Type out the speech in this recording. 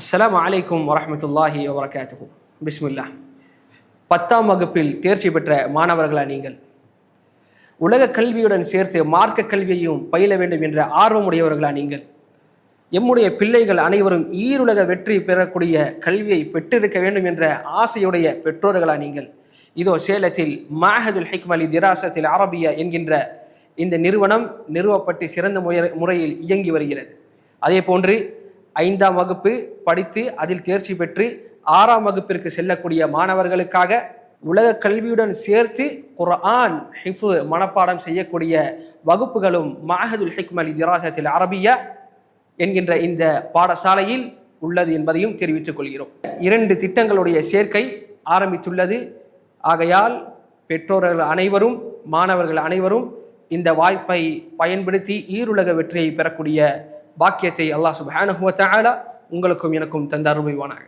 அஸ்ஸலாமு அலைக்கும் வரஹ்மத்துல்லாஹி வபரகாத்துஹு. பிஸ்மில்லா. 10ஆம் வகுப்பில் தேர்ச்சி பெற்ற மாணவர்களா நீங்கள்? உலக கல்வியுடன் சேர்த்து மார்க்க கல்வியையும் பயில வேண்டும் என்ற ஆர்வமுடையவர்களா நீங்கள்? எம்முடைய பிள்ளைகள் அனைவரும் ஈருலக வெற்றி பெறக்கூடிய கல்வியை பெற்றிருக்க வேண்டும் என்ற ஆசையுடைய பெற்றோர்களா நீங்கள்? இதோ சேலத்தில் மாஹதுல் ஹிக்மா லி திராசத்தில் அரபியா என்கின்ற இந்த நிறுவனம் நிறுவப்பட்டு சிறந்த முறையில் இயங்கி வருகிறது. அதே போன்று 5ஆம் வகுப்பு படித்து அதில் தேர்ச்சி பெற்று 6ஆம் வகுப்பிற்கு செல்லக்கூடிய மாணவர்களுக்காக உலக கல்வியுடன் சேர்த்து குர்ஆன் ஹிஃபு மனப்பாடம் செய்யக்கூடிய வகுப்புகளும் மாஹதுல் ஹிக்மா லி திராசத்தில் அரபியா என்கின்ற இந்த பாடசாலையில் உள்ளது என்பதையும் தெரிவித்துக் கொள்கிறோம். 2 திட்டங்களுடைய சேர்க்கை ஆரம்பித்துள்ளது. ஆகையால் பெற்றோர்கள் அனைவரும் மாணவர்கள் அனைவரும் இந்த வாய்ப்பை பயன்படுத்தி ஈருலக வெற்றியை பெறக்கூடிய பாக்கியத்தை அல்லாஹ் சுப்ஹானஹு வ தஆலா உங்களுக்கும் எனக்கும் தந்தருள்வானாக.